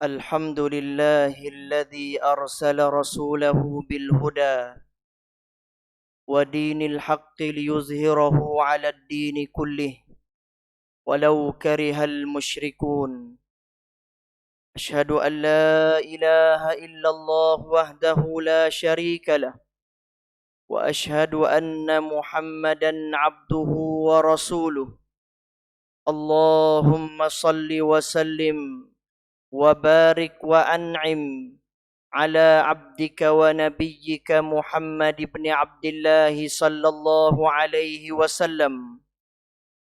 الحمد لله الذي أرسل رسوله بالهدى ودين الحق ليظهره على الدين كله ولو كره المشركون. أشهد أن لا إله إلا الله وحده لا شريك له وأشهد أن محمدا عبده ورسوله. اللهم صل وسلم وبارك وأنعم على عبدك ونبيك محمد بن عبد الله صلى الله عليه وسلم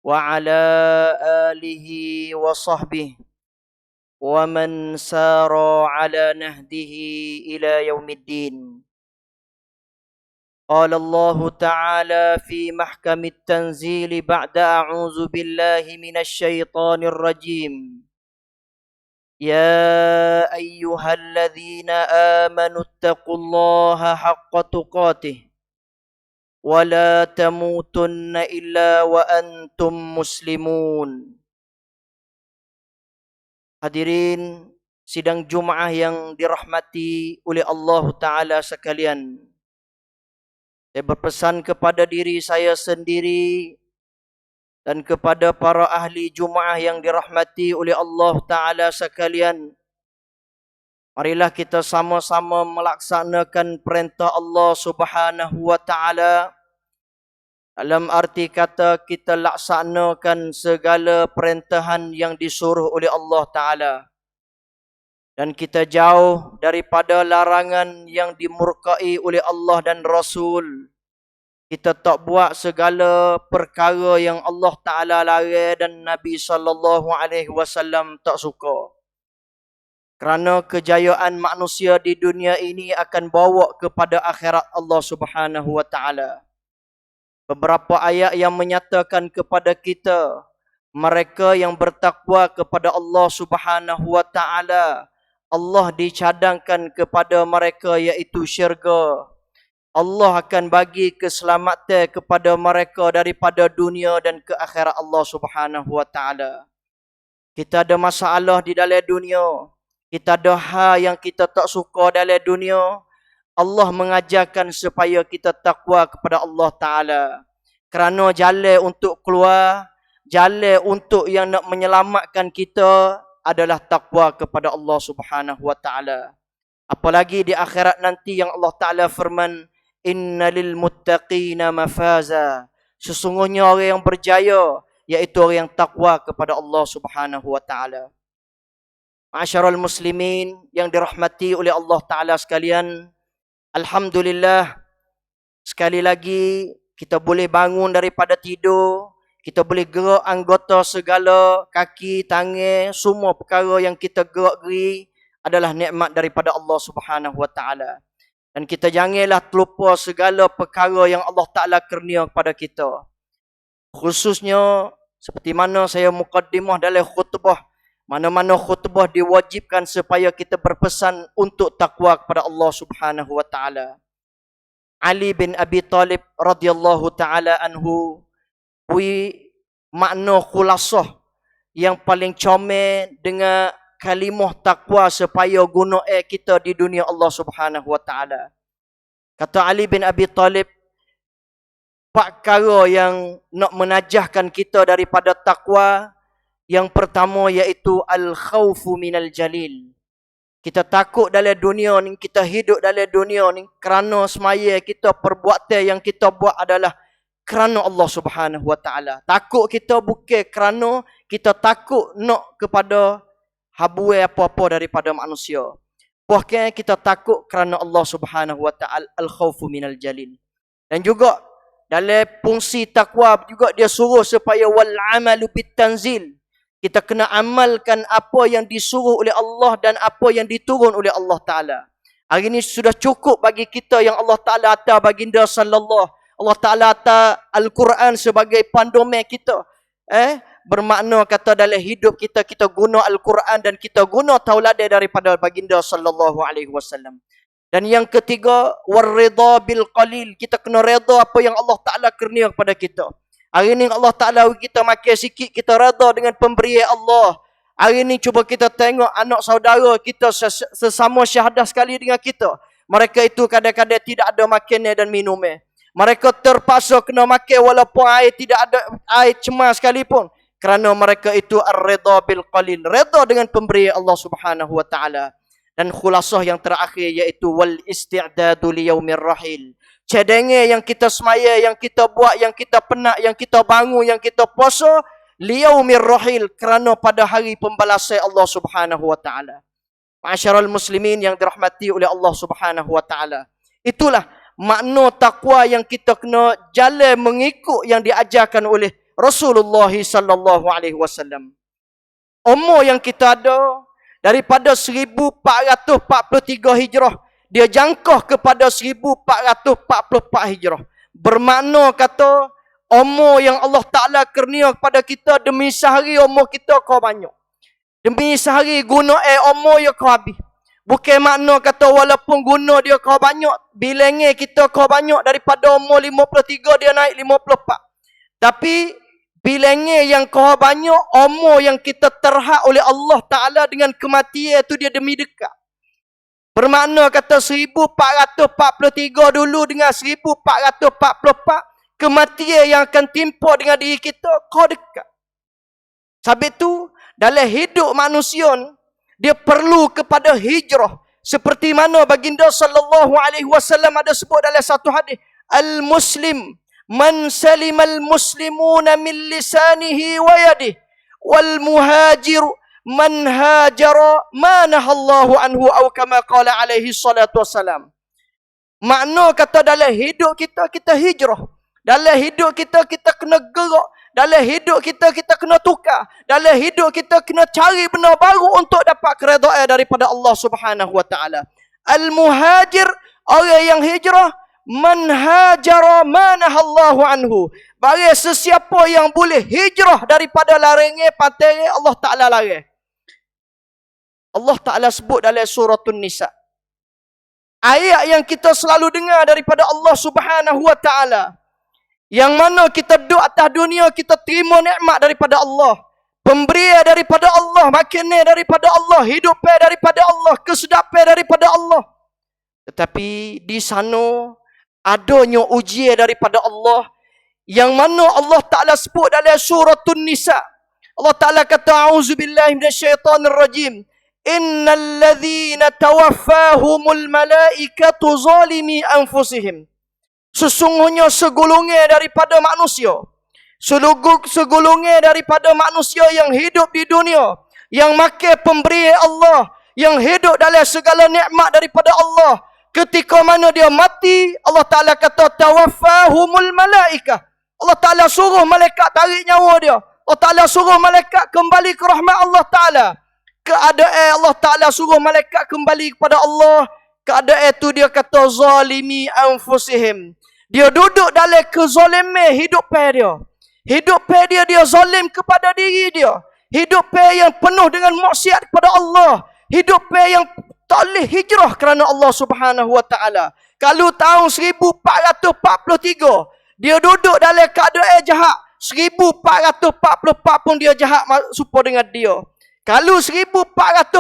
وعلى آله وصحبه ومن سار على نهده إلى يوم الدين. قال الله تعالى في محكم التنزيل بعد أعوذ بالله من الشيطان الرجيم: يا أيها الذين آمنوا اتقوا الله حق تقاته ولا تموتن إلا وأنتم مسلمون. Hadirin sidang Jumaah yang dirahmati oleh Allah Ta'ala sekalian, saya berpesan kepada diri saya sendiri dan kepada para ahli Jumaah yang dirahmati oleh Allah Ta'ala sekalian, marilah kita sama-sama melaksanakan perintah Allah Subhanahu wa Ta'ala. Dalam arti kata, kita laksanakan segala perintahan yang disuruh oleh Allah Ta'ala, dan kita jauh daripada larangan yang dimurkai oleh Allah dan Rasul. Kita tak buat segala perkara yang Allah Ta'ala larang dan Nabi SAW tak suka. Kerana kejayaan manusia di dunia ini akan bawa kepada akhirat Allah Subhanahu wa Ta'ala. Beberapa ayat yang menyatakan kepada kita, mereka yang bertakwa kepada Allah Subhanahu wa Ta'ala, Allah dicadangkan kepada mereka iaitu syurga. Allah akan bagi keselamatan kepada mereka daripada dunia dan ke akhirat Allah Subhanahu wa Ta'ala. Kita ada masalah di dalam dunia, kita ada hal yang kita tak suka dalam dunia, Allah mengajarkan supaya kita takwa kepada Allah Ta'ala. Kerana jalan untuk keluar, jalan untuk yang nak menyelamatkan kita adalah takwa kepada Allah Subhanahu wa Ta'ala. Apalagi di akhirat nanti yang Allah Ta'ala firman, innalil muttaqina mafaza. Sesungguhnya orang yang berjaya iaitu orang yang takwa kepada Allah Subhanahu wa Ta'ala. Ma'asyiral muslimin yang dirahmati oleh Allah Ta'ala sekalian, alhamdulillah, sekali lagi kita boleh bangun daripada tidur, kita boleh gerak anggota segala, kaki, tangan, semua perkara yang kita gerak-geri adalah nikmat daripada Allah Subhanahu wa Ta'ala. Dan kita janganlah terlupa segala perkara yang Allah Ta'ala kurnia kepada kita. Khususnya seperti mana saya mukaddimah dalam khutbah, mana-mana khutbah diwajibkan supaya kita berpesan untuk takwa kepada Allah Subhanahu wa Ta'ala. Ali bin Abi Talib radhiyallahu ta'ala anhu, makna khulasah yang paling comel dengan kalimah takwa supaya guna kita di dunia Allah Subhanahu wa Ta'ala. Kata Ali bin Abi Talib, 4 perkara yang nak menajahkan kita daripada takwa. Yang pertama iaitu al-khawfu minal jalil. Kita takut dalam dunia ni, kita hidup dalam dunia ni kerana semaya kita, perbuatan yang kita buat adalah kerana Allah Subhanahu wa Ta'ala. Takut kita bukan kerana kita takut nak kepada habuai apa-apa daripada manusia. Bahkan kita takut kerana Allah Subhanahu wa Ta'ala, al-khawfu minal jalil. Dan juga dalam fungsi takwa juga dia suruh supaya wal amalu bit tanzil. Kita kena amalkan apa yang disuruh oleh Allah dan apa yang diturun oleh Allah Ta'ala. Hari ini sudah cukup bagi kita yang Allah Ta'ala atas baginda sallallahu. Allah Ta'ala atas Al-Quran sebagai panduan kita. Bermakna kata dalam hidup kita, kita guna Al-Quran dan kita guna tauladan daripada baginda sallallahu alaihi wasallam. Dan yang ketiga, warridha bil qalil. Kita kena redha apa yang Allah Ta'ala kurnia kepada kita. Hari ini Allah Ta'ala kita makan sikit, kita redha dengan pemberian Allah. Hari ni cuba kita tengok anak saudara kita sesama syahadah sekali dengan kita. Mereka itu kadang-kadang tidak ada makannya dan minumnya. Mereka terpaksa kena makan walaupun air tidak ada, air cemas sekalipun. Kerana mereka itu ar-ridha bil qalil. Redha dengan pemberian Allah Subhanahu wa taala. Dan khulasah yang terakhir iaitu wal isti'dadu li yaumir rahil. Cadangan yang kita semaya, yang kita buat, yang kita penat, yang kita bangun, yang kita puasa li yaumir rahil, kerana pada hari pembalasan Allah Subhanahu wa taala. Ma'asyiral muslimin yang dirahmati oleh Allah Subhanahu wa taala. Itulah makna takwa yang kita kena jalan mengikut yang diajarkan oleh Rasulullah sallallahu alaihi wasallam. Umur yang kita ada daripada 1443 Hijrah, dia jangkau kepada 1444 Hijrah. Bermakna kata umur yang Allah Ta'ala kurnia kepada kita, demi sehari umur kita kau banyak. Demi sehari guna umur yang kau habis. Bukan makna kata walaupun guna dia kau banyak, bilangnya kita kau banyak daripada umur 53 dia naik 54. Tapi bilangnya yang kau banyak, umur yang kita terhad oleh Allah Ta'ala dengan kematian itu dia demi dekat. Bermakna kata 1443 dulu dengan 1444, kematian yang akan timpa dengan diri kita, kau dekat. Sebab itu, dalam hidup manusia dia perlu kepada hijrah. Seperti mana baginda sallallahu alaihi wasallam ada sebut dalam satu hadis, al-muslim man salimal muslimuna min lisanihi wa yadihi, wal muhajir man hajara ma nahallahu anhu, atau kama qala alaihi salatu wassalam. Makna kata dalam hidup kita, kita hijrah. Dalam hidup kita, kita kena gerak. Dalam hidup kita, kita kena tukar. Dalam hidup kita, kena cari benda baru untuk dapat keredaan daripada Allah Subhanahu wa ta'ala. Al-muhajir, orang yang hijrah, man hajara manahallahu anhu. Bagi sesiapa yang boleh hijrah daripada larangan pantai Allah Ta'ala larang. Allah Ta'ala sebut dalam suratun Nisa. Ayat yang kita selalu dengar daripada Allah Subhanahu wa ta'ala. Yang mana kita duduk atas dunia, kita terima nikmat daripada Allah. Pemberian daripada Allah, makanan daripada Allah, hidup daripada Allah, kesedapan daripada Allah. Tetapi di sana adanya ujian daripada Allah, yang mana Allah Ta'ala sebut dalam suratun Nisa. Allah Ta'ala kata, a'udzubillahi minasyaitanirrajim. Innal ladzina tawaffahumul malaikatu zalimi anfusihim. Sesungguhnya segolongan daripada manusia, segolongan daripada manusia yang hidup di dunia, yang makan pemberian Allah, yang hidup dalam segala nikmat daripada Allah, ketika mana dia mati, Allah Ta'ala kata tawaffahumul malaikah. Allah Ta'ala suruh malaikat tarik nyawa dia. Allah Ta'ala suruh malaikat kembali ke rahmat Allah Ta'ala. Keadaan Allah Ta'ala suruh malaikat kembali kepada Allah. Keadaan itu dia kata zalimi anfusihim. Dia duduk dalam kezaliman hidup dia. Hidup dia, dia zalim kepada diri dia. Hidup yang penuh dengan maksiat kepada Allah. Hidup yang tak boleh hijrah kerana Allah Subhanahu wa ta'ala. Kalau tahun 1443, dia duduk dalam keadaan jahat. 1444 pun dia jahat serupa dengan dia. Kalau 1443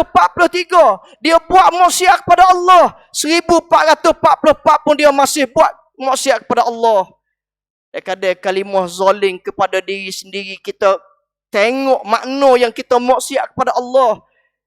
dia buat maksiat kepada Allah, 1444 pun dia masih buat maksiat kepada Allah. Kadang-kadang kalimah zalim kepada diri sendiri, kita tengok makna yang kita maksiat kepada Allah.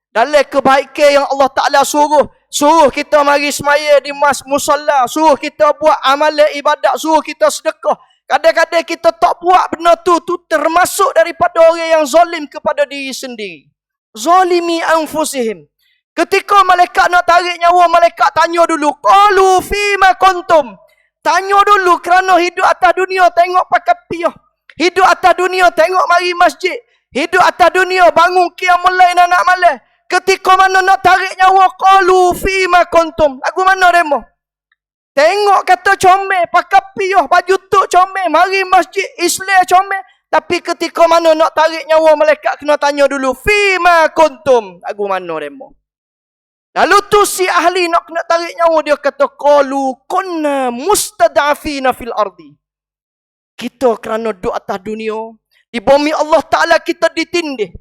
Dalam kebaikan yang Allah Ta'ala suruh kita mari semaya di musalla, suruh kita buat amalan ibadat, suruh kita sedekah. Kadang-kadang kita tak buat benda tu termasuk daripada orang yang zalim kepada diri sendiri. Zalimi anfusihim. Ketika malaikat nak tarik nyawa, malaikat tanya dulu, qalu fima kuntum. Tanya dulu kerana hidup atas dunia tengok pakai piyah. Hidup atas dunia tengok mari masjid. Hidup atas dunia bangun qiyamul lail anak malam. Ketika mana nak tarik nyawa, qalu fima kuntum. Lagu mana demo? Tengok kata comel, pakai piyah, baju tuk comel, mari masjid, Islam comel. Tapi ketika mana nak tarik nyawa, malaikat kena tanya dulu, fima kuntum. Lagu mana demo? Lalu tu si ahli nak kena tarik nyawa, dia kata, qalu kunna mustad'afina fil ardi. Kita kerana duduk atas dunia, di bumi Allah Ta'ala kita ditindih.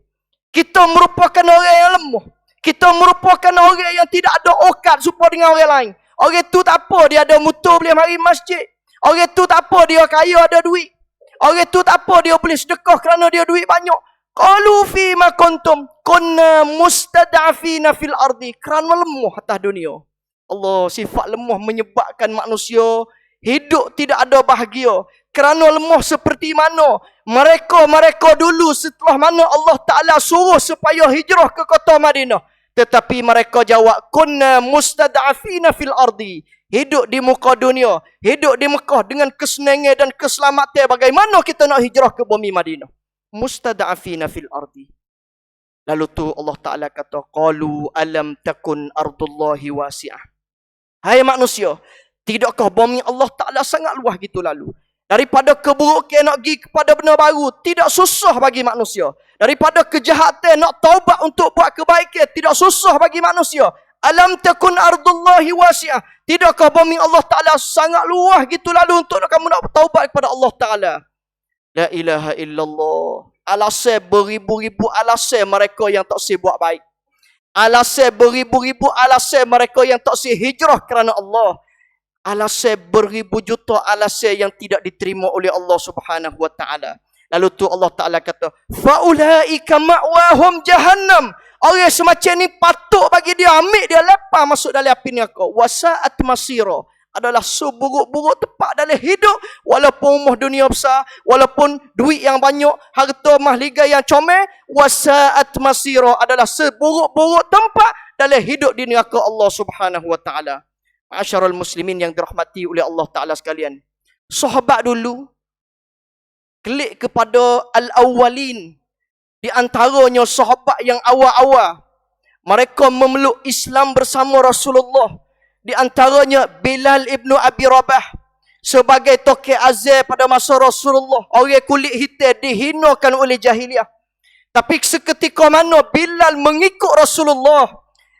Kita merupakan orang yang lemah. Kita merupakan orang yang tidak ada okat supaya dengan orang lain. Orang tu tak apa, dia ada motor boleh mari masjid. Orang tu tak apa, dia kaya ada duit. Orang tu tak apa, dia boleh sedekah kerana dia duit banyak. Qalu fi ma kuntum kunna mustad'afina fil ardi. Kerana lemah atas dunia. Allah, sifat lemah menyebabkan manusia hidup tidak ada bahagia. Kerana lemah seperti mana mereka dulu setelah mana Allah Ta'ala suruh supaya hijrah ke kota Madinah. Tetapi mereka jawab, kunna mustad'afina fil ardi. Hidup di muka dunia, hidup di Mekah dengan kesenangan dan keselamatan. Bagaimana kita nak hijrah ke bumi Madinah? Mustad'afina fil ardi. Lalu tu Allah Ta'ala kata, qalu alam takun ardullahi wasi'ah. Hai manusia, tidakkah bumi Allah Ta'ala sangat luas gitu lalu? Daripada keburukan nak pergi kepada benda baru, tidak susah bagi manusia. Daripada kejahatan nak taubat untuk buat kebaikan, tidak susah bagi manusia. Alam takun ardullahi wasi'ah. Tidakkah bumi Allah Ta'ala sangat luas gitu lalu untuk kamu nak taubat kepada Allah Ta'ala? La ilaha illallah. Alasan beribu-ribu alasan mereka yang tak buat baik. Alasan beribu-ribu alasan mereka yang tak hijrah kerana Allah. Alasan beribu juta alasan yang tidak diterima oleh Allah Subhanahu wa Ta'ala. Lalu tu Allah Ta'ala kata, faulaika ma'wahum jahannam. Orang semacam ni patut bagi dia ambil dia lepas masuk dalam api neraka. Wasa'at masira. Adalah seburuk-buruk tempat dalam hidup. Walaupun rumah dunia besar, walaupun duit yang banyak, harta mahligai yang comel, wasa'at masira adalah seburuk-buruk tempat dalam hidup di neraka Allah Subhanahu wa Ta'ala. Ma'asyarul muslimin yang dirahmati oleh Allah Ta'ala sekalian. Sahabat dulu klik kepada al-awwalin. Di antaranya sahabat yang awal-awal. Mereka memeluk Islam bersama Rasulullah. Di antaranya Bilal ibn Abi Rabah. Sebagai tokoh azal pada masa Rasulullah. Orang kulit hitam dihinakan oleh jahiliah. Tapi seketika mana Bilal mengikut Rasulullah.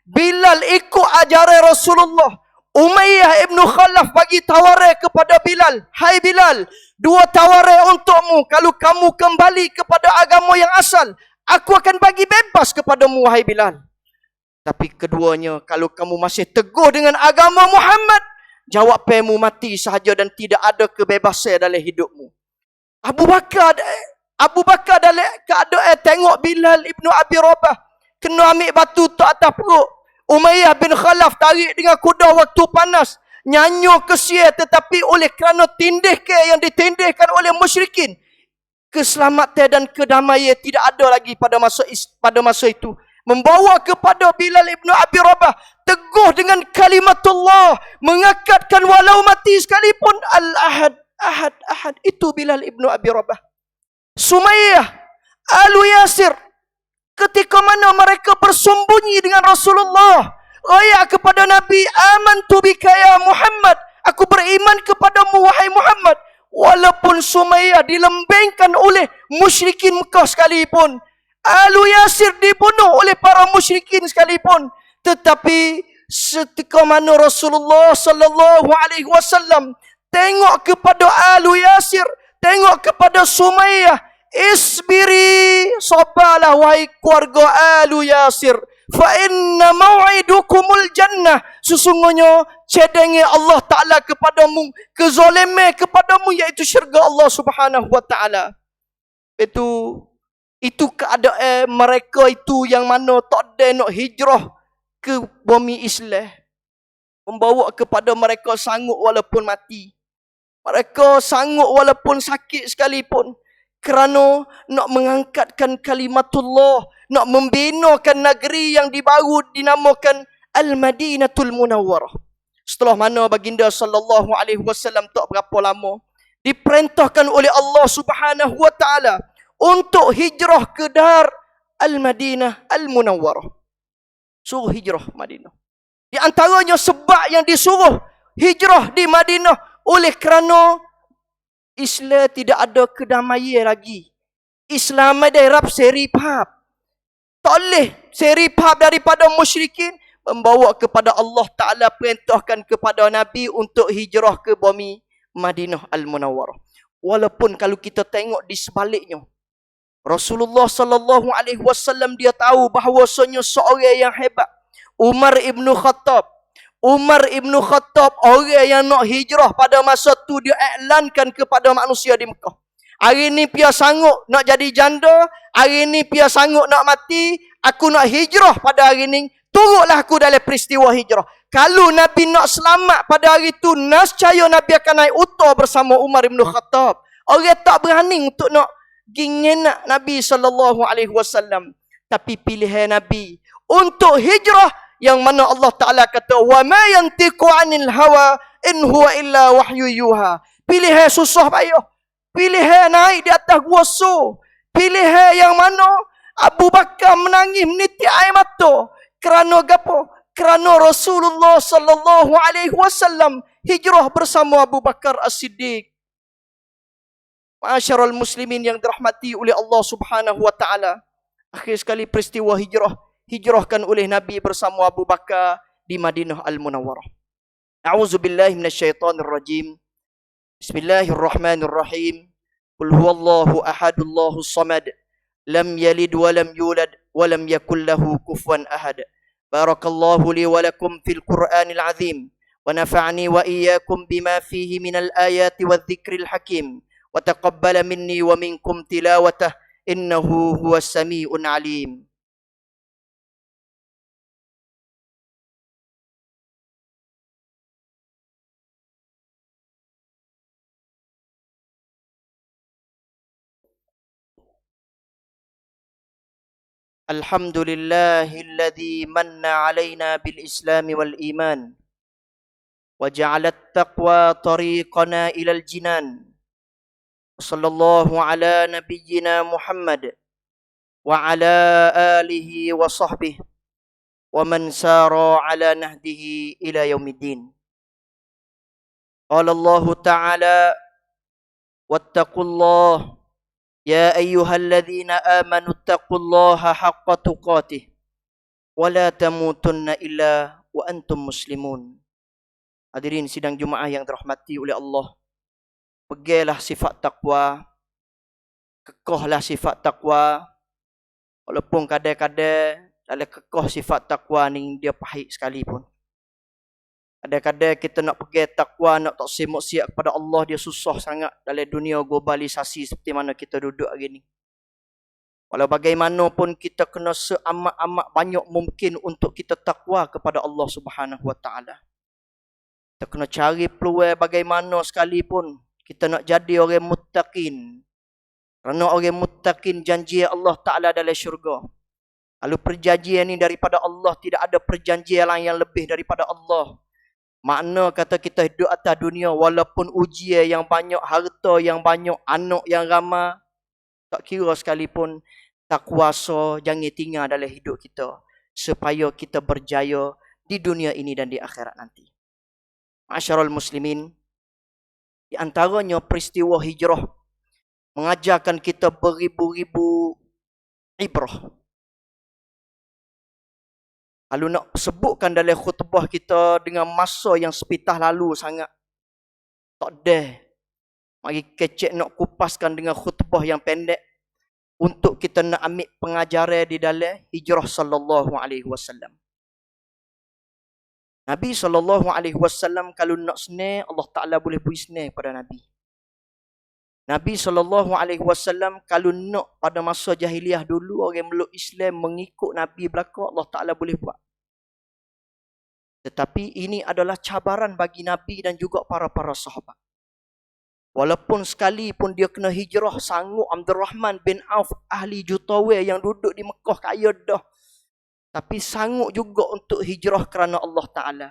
Bilal ikut ajaran Rasulullah. Umayyah ibn Khalaf bagi tawaran kepada Bilal. Hai Bilal, dua tawaran untukmu. Kalau kamu kembali kepada agama yang asal, aku akan bagi bebas kepadamu, wahai Bilal. Tapi keduanya, kalau kamu masih teguh dengan agama Muhammad, jawabanmu mati sahaja dan tidak ada kebebasan dalam hidupmu. Abu Bakar dalam keadaan tengok Bilal ibn Abi Rabah kena ambil batu tu atas perut. Umayyah bin Khalaf tarik dengan kuda waktu panas. Nyanyo kesia tetapi oleh kerana tindakan yang ditindahkan oleh musyrikin, keselamatan dan kedamaian tidak ada lagi pada masa itu. Membawa kepada Bilal ibn Abi Rabah teguh dengan kalimatullah, mengakatkan walau mati sekalipun al-ahad, ahad, ahad. Itu Bilal ibn Abi Rabah. Sumayyah, Alu Yasir, ketika mana mereka bersembunyi dengan Rasulullah, raya kepada Nabi, amantu bika ya Muhammad, aku beriman kepadamu wahai Muhammad. Walaupun Sumayyah dilembengkan oleh musyrikin Mekah sekalipun, Alu Yasir dibunuh oleh para musyrikin sekalipun, tetapi ketika mana Rasulullah sallallahu alaihi wasallam tengok kepada Alu Yasir, tengok kepada Sumayyah, isbiri, sabarlah wahai keluarga Alu Yasir, fa inna maw'idukumul jannah, sesungguhnya cedengi Allah Ta'ala kepadamu, kezaliman kepadamu, iaitu syurga Allah Subhanahu wa Ta'ala. Itu keadaan mereka itu yang mana tak ada nak hijrah ke bumi Islam. Membawa kepada mereka sanggup walaupun mati. Mereka sanggup walaupun sakit sekalipun. Kerana nak mengangkatkan kalimatullah, nak membinakan negeri yang baru dinamakan Al-Madinatul Munawwarah. Setelah mana baginda sallallahu alaihi wasallam tak berapa lama diperintahkan oleh Allah Subhanahu wa Ta'ala untuk hijrah ke Dar Al-Madinah Al-Munawwarah. Suruh hijrah Madinah. Di antaranya sebab yang disuruh hijrah di Madinah oleh kerana Islam tidak ada kedamaian lagi. Islam ada rap seri pahab. Tak boleh seri pahab daripada musyrikin, membawa kepada Allah Ta'ala perintahkan kepada Nabi untuk hijrah ke bumi Madinah Al-Munawwarah. Walaupun kalau kita tengok di sebaliknya, Rasulullah sallallahu alaihi wasallam dia tahu bahawasanya seorang yang hebat, Umar ibnu Khattab. Umar ibnu Khattab orang yang nak hijrah pada masa tu, dia iklankan kepada manusia di Mekah. Hari ni pia sanggup nak jadi janda, hari ni pia sanggup nak mati, aku nak hijrah pada hari ni, turutlah aku dalam peristiwa hijrah. Kalau Nabi nak selamat pada hari tu, nescaya Nabi akan naik unta bersama Umar ibnu Khattab. Orang tak berani untuk nak gingenak Nabi sallallahu alaihi wasallam. Tapi pilihan Nabi untuk hijrah yang mana Allah Ta'ala kata, wa ma yantiqu 'anil hawa in huwa illa wahyu yuha. Pilihan susah payah. Pilihan naik di atas gua Sur. Pilihan yang mana Abu Bakar menangis menitik air mata. Kerana gapo? Kerana Rasulullah sallallahu alaihi wasallam hijrah bersama Abu Bakar As-Siddiq. Ma'asyiral muslimin yang dirahmati oleh Allah Subhanahu wa taala. Akhir sekali peristiwa hijrahkan oleh Nabi bersama Abu Bakar di Madinah Al-Munawwarah. A'udzubillahi minasyaitonir rajim. Bismillahirrahmanirrahim. Qul huwallahu ahadullahus samad. Lam yalid wa lam yulad wa lam yakul lahu kufuwan ahad. Barakallahu li wa lakum fil Qur'anil azim. Wa nafa'ani wa iyyakum bima fihi minal ayati wadh-dhikril hakim. Wa taqabbala minni wa minkum tilawatah. Innahu huwas sami'un alim. Alhamdulillahilladzi manna alaina bil Islam wal iman wa ja'ala at-taqwa tariqana ilal jinan. Sallallahu ala nabiyyina Muhammad wa ala alihi wa sahbihi wa man sara ala nahdihi ila yaumiddin. Qala Allah Ta'ala wattaqullaha ya ayyuhalladzina amanu taqullaha haqqa tuqatih wa la tamutunna illa wa antum muslimun. Hadirin sidang Jumaah yang dirahmati oleh Allah, pegailah sifat takwa, kekohlah sifat takwa. Walaupun kadang-kadang dalam kekoh sifat takwa ni dia pahit sekali pun. Kadang-kadang kita nak pegang takwa, nak taksir maksiat kepada Allah, dia susah sangat dalam dunia globalisasi seperti mana kita duduk hari ni. Walau bagaimanapun kita kena seamat-amat banyak mungkin untuk kita takwa kepada Allah Subhanahu Wa Taala. Kita kena cari peluang bagaimana sekalipun kita nak jadi orang muttaqin. Kerana orang muttaqin janji Allah Ta'ala dalam syurga. Lalu perjanjian ni daripada Allah, tidak ada perjanjian lain yang lebih daripada Allah. Makna kata kita hidup atas dunia, walaupun ujian yang banyak, harta yang banyak, anak yang ramai, tak kira sekalipun, tak kuasa jangan tinggal dalam hidup kita. Supaya kita berjaya di dunia ini dan di akhirat nanti. Ma'asyiral muslimin, di antaranya peristiwa hijrah mengajarkan kita beribu-ribu ibrah. Kalau nak sebutkan dalam khutbah kita dengan masa yang sepitah lalu sangat, tak ada. Mari kecek nak kupaskan dengan khutbah yang pendek untuk kita nak ambil pengajaran di dalam hijrah sallallahu alaihi wasallam. Nabi sallallahu alaihi wasallam kalau nak senang, Allah Taala boleh beri senang pada Nabi. Nabi sallallahu alaihi wasallam kalau nak pada masa jahiliah dulu orang meluk Islam mengikut Nabi belaka, Allah Taala boleh buat. Tetapi ini adalah cabaran bagi Nabi dan juga para sahabat. Walaupun sekalipun dia kena hijrah, sanggup Abdul Rahman bin Auf ahli Jutawai yang duduk di Mekah kaya dah, tapi sanggup juga untuk hijrah kerana Allah Taala.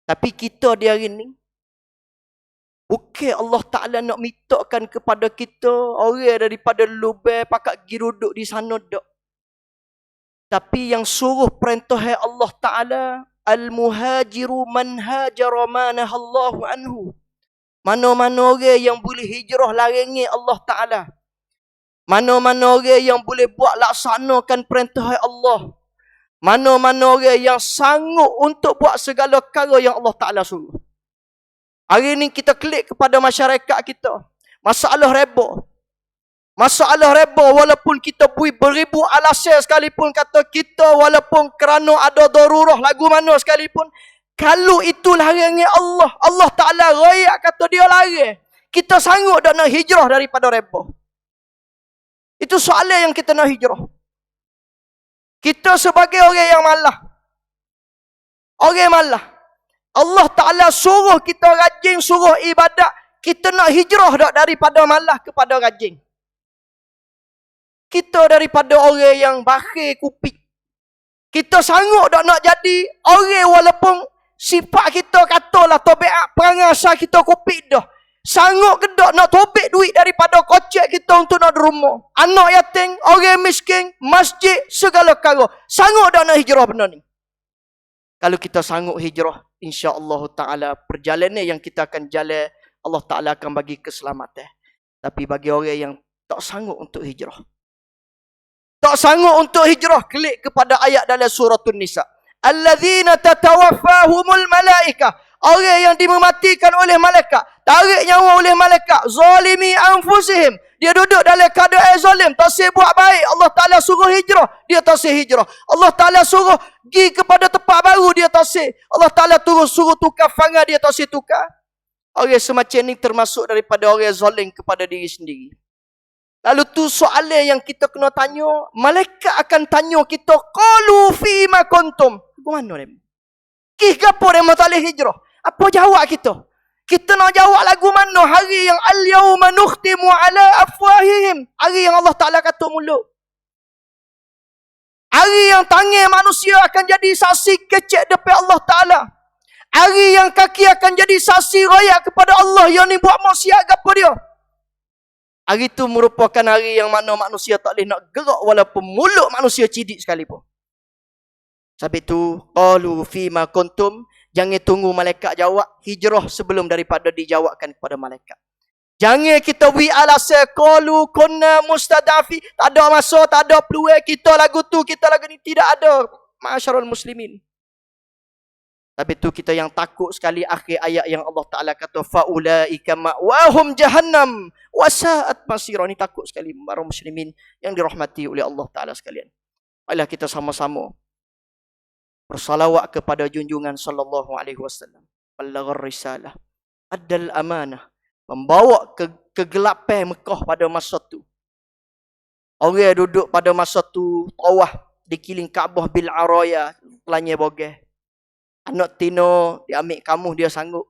Tapi kita di hari ni, bukan Allah Ta'ala nak mintakan kepada kita orang daripada lubang pakat pergi duduk di sana dak. Tapi yang suruh perintah Allah Ta'ala, al-muhajiru man hajara ma nahallahu anhu. Mana-mana orang yang boleh hijrah larangi Allah Ta'ala. Mana-mana orang yang boleh buat laksanakan perintah Allah. Mana-mana orang yang sanggup untuk buat segala perkara yang Allah Ta'ala suruh. Hari ni kita klik kepada masyarakat kita. Masalah reba. Masalah reba walaupun kita bui beribu alasan sekalipun, kata kita walaupun kerana ada darurah lagu mana sekalipun, kalau itu larangan Allah, Allah Ta'ala rayak kata dia larang, kita sanggup tak nak hijrah daripada reba? Itu soalan yang kita nak hijrah. Kita sebagai orang yang malah, orang malah, Allah Ta'ala suruh kita rajin, suruh ibadat, kita nak hijrah tak daripada malah kepada rajin? Kita daripada orang yang bakhil kupik, kita sanggup tak nak jadi orang walaupun sifat kita katalah tabiat perangai asal kita kupik dah. Sanggup ke tak nak tobek duit daripada kocek kita untuk nak rumah, anak yatim, orang miskin, masjid, segala perkara. Sanggup tak nak hijrah benda ni? Kalau kita sanggup hijrah, insya-Allah Ta'ala perjalanan yang kita akan jalan, Allah Ta'ala akan bagi keselamatan. Tapi bagi orang yang tak sanggup untuk hijrah, tak sanggup untuk hijrah, klik kepada ayat dalam surah An-Nisa. Alladzina tatawaffahumul malaikah. Orang yang dimatikan oleh malaikat, tarik nyawa oleh malaikat, zalimi anfusihim. Dia duduk dalam keadaan zalim, tak sih buat baik. Allah Ta'ala suruh hijrah, dia tak sih hijrah. Allah Ta'ala suruh pergi kepada tempat baru, dia tak sih. Allah Ta'ala suruh tukar fanga, dia tak sih tukar. Orang semacam ni termasuk daripada orang zalim kepada diri sendiri. Lalu tu soalan yang kita kena tanya, malaikat akan tanya kita, qalu fima kuntum. Mana dia? Kih gapo dia tak boleh hijrah? Apa jawab kita? Kita nak jawab lagu mana? Hari yang al-yawma nukhtimu ala afwahihim. Hari yang Allah Ta'ala kata mulut. Hari yang tangan manusia akan jadi saksi kecek depan Allah Ta'ala. Hari yang kaki akan jadi saksi raya kepada Allah. Yang ni buat maksiat gapo dia? Hari itu merupakan hari yang mana manusia tak boleh nak gerak walaupun mulut manusia cidik sekalipun. Sebab itu, qalu fima kuntum, jangan tunggu malaikat jawab, hijrah sebelum daripada dijawabkan kepada malaikat. Jangan kita beri alasan, qalu kunna mustadafi, tak ada masa, tak ada peluang, kita lagu tu, kita lagu ni, tidak ada. Ma'asyarul muslimin. Tapi itu kita yang takut sekali akhir ayat yang Allah Ta'ala kata faulaika ma'wahum jahannam wasa'at masira. Ni takut sekali para muslimin yang dirahmati oleh Allah Ta'ala sekalian. Ayolah kita sama-sama bersalawat kepada junjungan sallallahu alaihi wasallam. Ballaghar risalah, addal amanah, membawa kegelapan Mekah pada masa tu. Orang duduk pada masa tu tawaf di kiling Kaabah bil araya, pelanya bogeh. Anak tino diambil kamu, dia sanggup.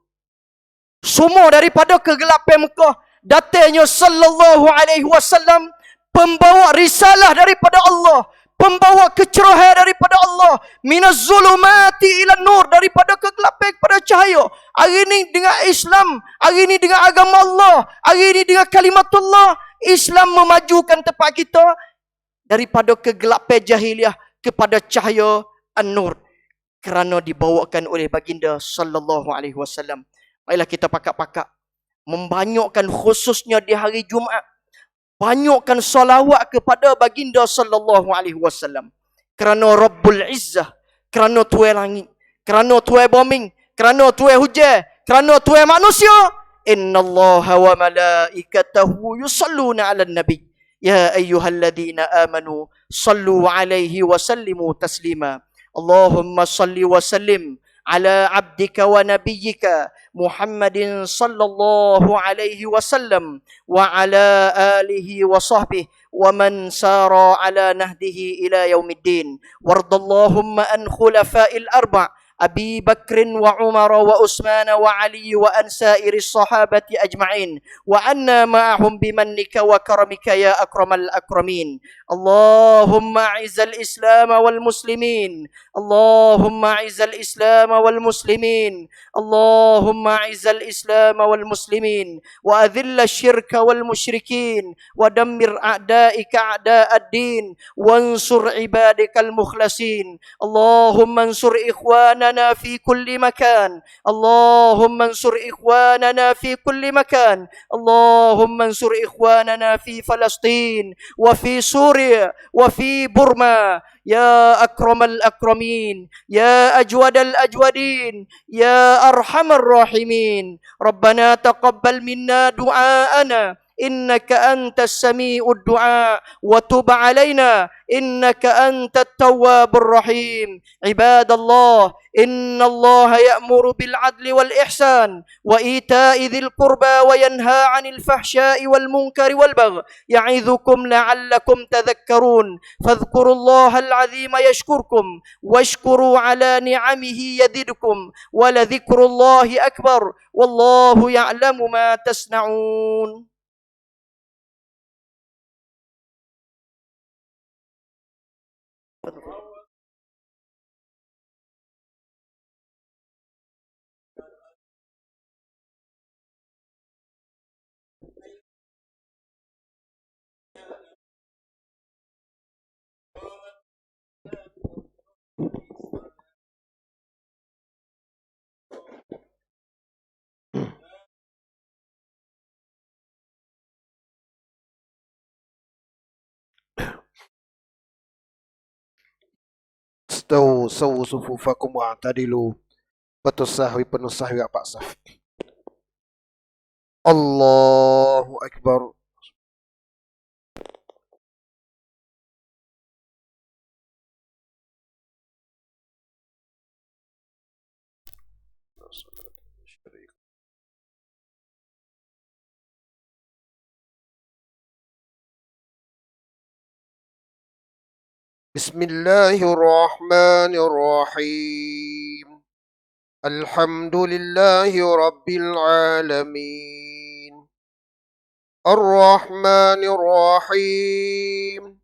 Semua daripada kegelapan Mekah, datangnya sallallahu alaihi wasallam, pembawa risalah daripada Allah, pembawa kecerahan daripada Allah, minaz zulumati ila nur, daripada kegelapan kepada cahaya. Hari ini dengan Islam, hari ini dengan agama Allah, hari ini dengan kalimatullah, Islam memajukan tempat kita daripada kegelapan jahiliah kepada cahaya an-nur, kerana dibawakan oleh baginda sallallahu alaihi wasallam. Baiklah kita pakak-pakak membanyakkan, khususnya di hari Jumaat, banyakkan salawat kepada baginda sallallahu alaihi wasallam. Kerana Rabbul Izzah, kerana Tuhan langit, kerana Tuhan bumi, kerana Tuhan hujan, kerana Tuhan manusia. Innallaha wa malaikatahu yusalluna 'alan nabi. Ya ayyuhalladzina amanu sallu 'alaihi wa sallimu taslima. Allahumma salli wa sallim ala abdika wa nabiyyika Muhammadin sallallahu alaihi wasallam wa ala alihi wa sahbihi wa man sara ala nahdihi ila yaumiddin. Wardallahumma an khulafa'il arba' Abi Bakr wa Umar wa Utsman wa Ali wa an sa'iris sahabati ajma'in wa anna ma'ahum bimannika wa karamika ya akramal akramin. Allahumma a'izzal Islam wal muslimin. Allahumma a'izzal Islam wal muslimin. Allahumma a'izzal Islam wal muslimin wa adhilla syirka wal musyrikin wa dammir a'da'ika a'da'ad-din wansur ibadikal mukhlasin. Allahumma ansur ikhwana في كل مكان. اللهم انصر إخواننا في كل مكان. اللهم انصر إخواننا في فلسطين وفي سوريا وفي بورما يا أكرم الأكرمين يا أجود الأجودين يا أرحم الراحمين. ربنا تقبل منا دعاءنا إنك أنت السميع الدعاء وتب علينا إنك أنت التواب الرحيم. عباد الله، إن الله يأمر بالعدل والإحسان وإيتاء ذي القربى وينهى عن الفحشاء والمنكر والبغي يعظكم لعلكم تذكرون. فاذكروا الله العظيم يشكركم واشكروا على نعمه يزدكم ولذكر الله أكبر والله يعلم ما تصنعون. استووا سووا صفوفكم واعتدلوا. Betul sahwi penuh sahwi Pak Saf. Allahu Akbar. Bismillahirrahmanirrahim. Alhamdulillahi Rabbil Alamin. Ar-Rahmanir Rahim.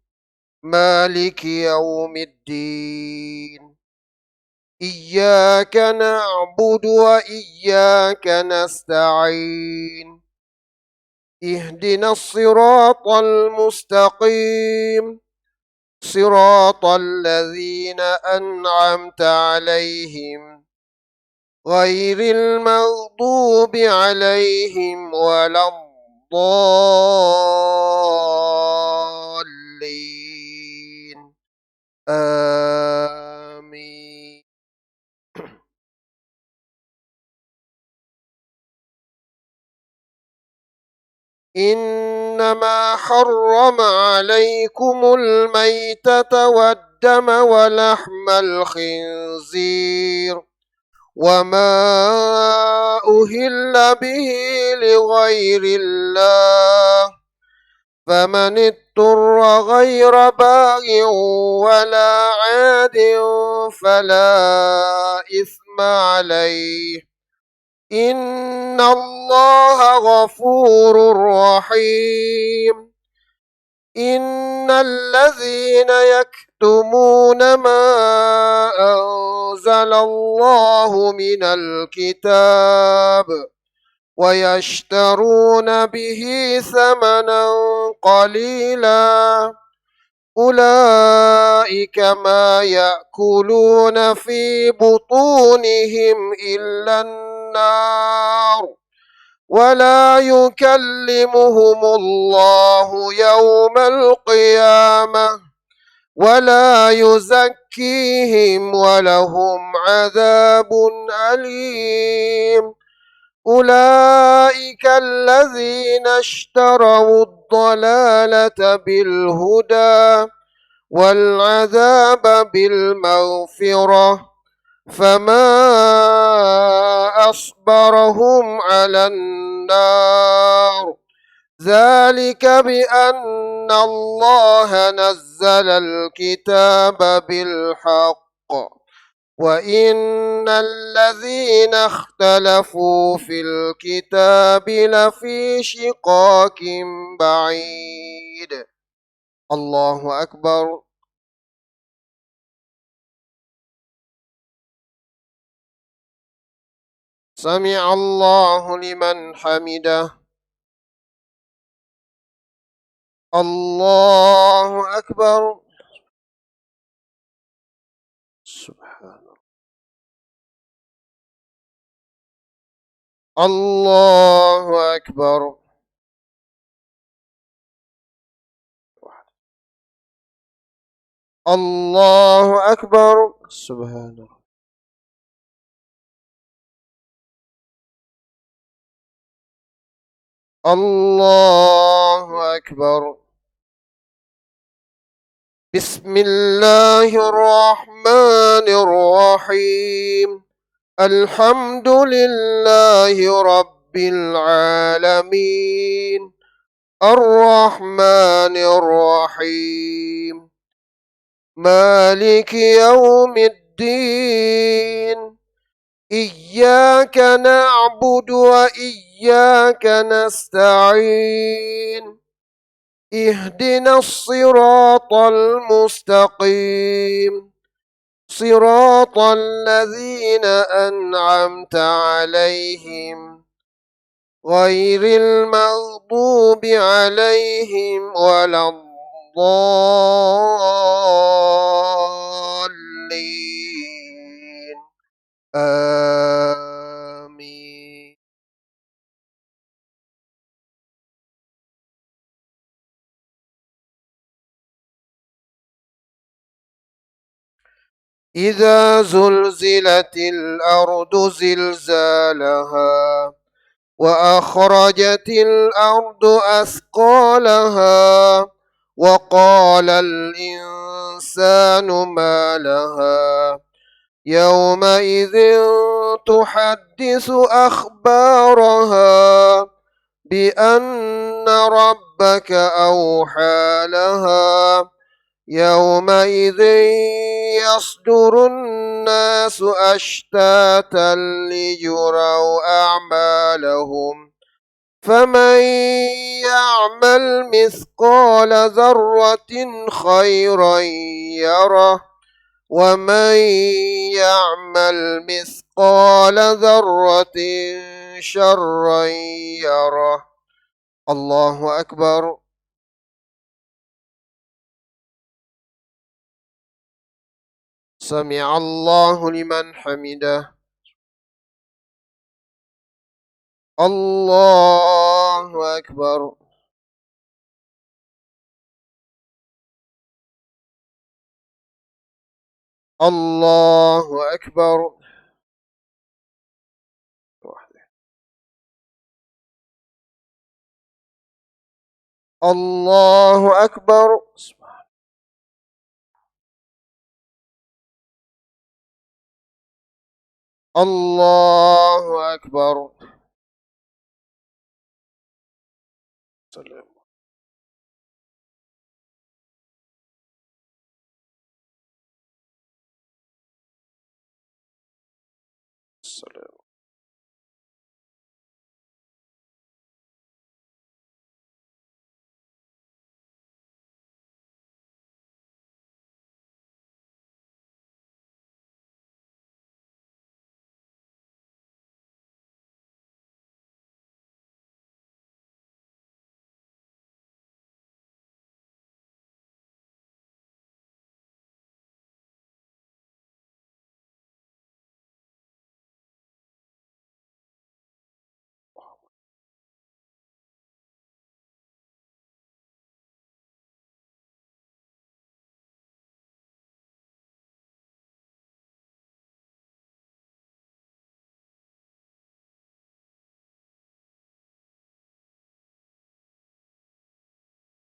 Maliki Yawmiddin. Iyyaka na'budu wa iyyaka nasta'in. Ihdinas siratal mustaqim. صراط الذين أنعمت عليهم غير المغضوب عليهم ولا الضالين آمين. إنما حرم عليكم الميتة والدم ولحم الخنزير وما أهل به لغير الله فمن اضطر غير باغ ولا عاد فلا إثم عليه إن الله غفور رحيم. إن الذين يكتمون ما أنزل الله من الكتاب ويشترون به ثمنا قليلا أولئك ما يأكلون في بطونهم إلا النار ولا يكلمهم الله يوم القيامة ولا يزكيهم ولهم عذاب أليم. أولئك الذين اشتروا الضلالة بالهدى والعذاب بالمغفرة فما أصبرهم على النار ذلك بأن الله نزل الكتاب بالحق وإن الذين اختلفوا في الكتاب لفي شقاق بعيد. الله أكبر. سمع الله لمن حمده. الله أكبر. سبحان الله أكبر. الله أكبر. سبحان الله. الله أكبر. بسم الله الرحمن الرحيم. الحمد لله رب العالمين. الرحمن الرحيم. مالك يوم الدين. إياك نعبد وإياك نستعين. اهدنا الصراط المستقيم. صراط الذين أنعمت عليهم غير المغضوب عليهم ولا الضالين. آمين. إذا زلزلت الأرض زلزالها وأخرجت الأرض أثقالها وقال الإنسان ما لها يومئذ تحدث أخبارها بأن ربك أوحى لها يومئذ يصدر الناس أشتاتا ليروا أعمالهم فمن يعمل مثقال ذرة خيرا يره ومن يعمل مثقال ذرة شرا يره. الله أكبر. سمع الله لمن حمده. الله أكبر. الله أكبر. الله أكبر. الله أكبر. السلام.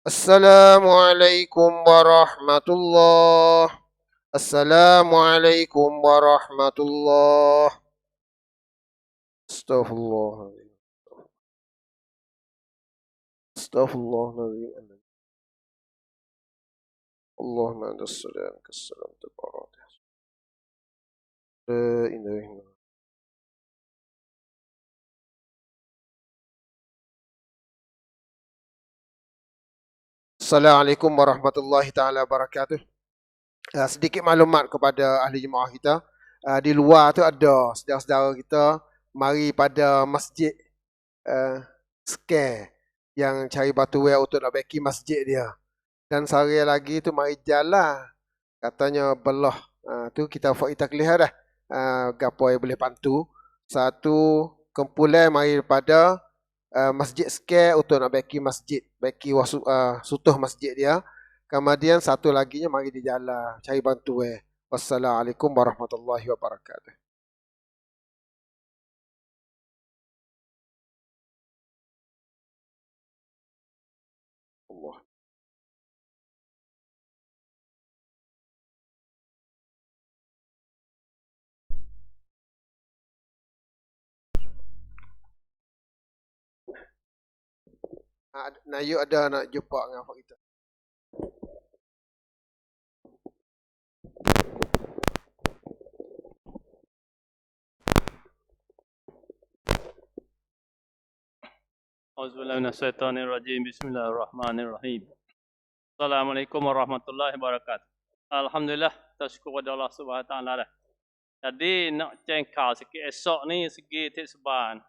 السلام عليكم ورحمة الله. السلام عليكم ورحمة الله. استغفر الله. استغفر الله العظيم. اللهم أنت السلام كالسلام تبارك. لا إله إلا الله. Assalamualaikum warahmatullahi taala wabarakatuh. Sedikit maklumat kepada ahli jemaah kita. Di luar tu ada saudara-saudara kita mari pada masjid scare yang cari batu ware untuk nak baki masjid dia. Dan sehari lagi tu mari jalan katanya belah. Tu kita buat taklih dah. Gapo yang boleh bantu. Satu kumpulan mari pada masjid scare untuk nak baki masjid, baki sutuh masjid dia. Kemudian satu lagi nya mari di jalan cari bantu. Wassalamualaikum warahmatullahi wabarakatuh. Nayu ada nak jumpa dengan Fak kita. Auzubillahiminasyaitonirrajim. Bismillahirrahmanirrahim. Assalamualaikum warahmatullahi wabarakatuh. Alhamdulillah, kita syukur kepada Allah Subhanahu Wa Taala dah. Jadi nak cengkau sikit esok ni segi tik seban.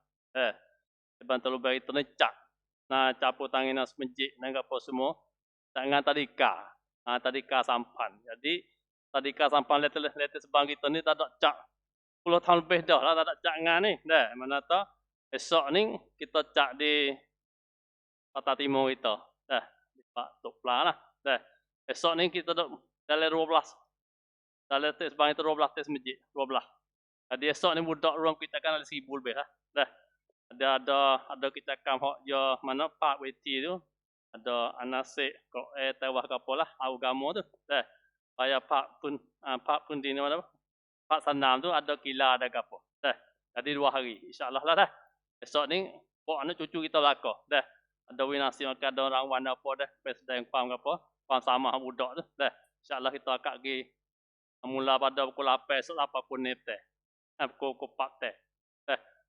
Seban terlalu baik tu ni cak. Nah capu tangan nas menjik nak apa semua. Tak dengan tadika. Tadika sampan. Jadi tadika sampan letter seban kita ni tak ada cak. 10 tahun lebih dah lah tak ada cak dengan ni. Dah, mana tahu esok ni kita cak di Kota Timur kita. Dah, di Pak Tok Pla lah. Dah. Esok ni kita duk dalam 12. Dalam tes bang itu 12 tes masjid, 12. Jadi esok ni budak ruang kita kan ada 1000 lebih lah. Dah. Ada kita kan hok yo mana Pak WT tu. Ada anasik kok tewah ke apalah agama tu. Dah. Supaya Pak pun di mana Pak Sanam tu ada kila ada gapo. Dah. Jadi 2 hari insya-Allah lah dah. Esok ni pok anak cucu kita lako. Dah. Ada winasi maka ada orang wan apa dah. Presiden pam apa. Pam sama budak tu. Dah. Insya-Allah kita akak pergi mula pada pukul 8 esok apa pun nete. Pukul 4 teh.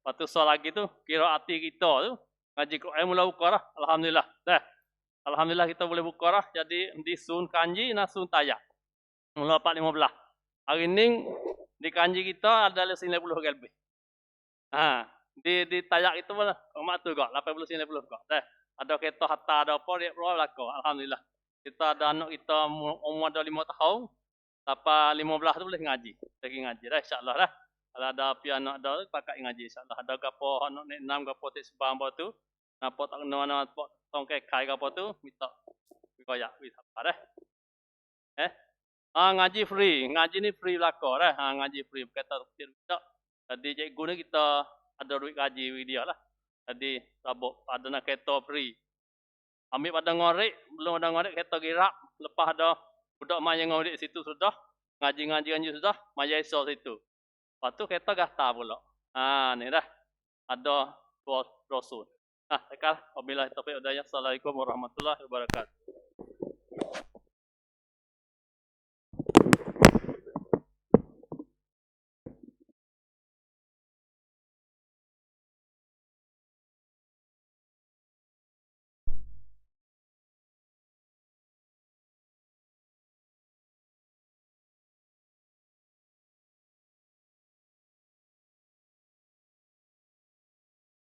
Lepas tu soal lagi tu kira hati kita tu ngaji Quran mula buka lah. Alhamdulillah. Dah. Alhamdulillah kita boleh buka lah. Jadi di sun kanji na sun tayak. Mula 4.15. Hari ni di kanji kita ada 90 lebih. Di tayak itu mana? Mak tu kok 80 90 kok. Dah. Ada kereta hatta ada apa dia roh lah kok. Alhamdulillah. Kita ada anak kita umur ada 5 tahun. Sampai 15 tu boleh ngaji. Lagi ngaji dah insya-Allah dah. Kalau ada api anak dah pakai ngaji insya-Allah. Ada gapo anak nek 6 gapo tek sebang apa tu. Napa tak kena mana tong kai gapo tu minta koyak wis apa dah. Ngaji free. Ngaji ni free belaka dah. Ngaji free kata tidak. Jadi cikgu ni kita ada duit ngaji dia lah. Jadi sabuk ada nak kereta free. Ambil pada ngorek, belum ada ngorek kereta gerak. Lepas ada budak main yang ngorek situ sudah. Ngaji sudah, maya esok situ. Lepas tu kereta gata pula. Ni dah. Ada rasul. Sekarang, wabillahi taufiq wal hidayah. Assalamualaikum warahmatullahi wabarakatuh.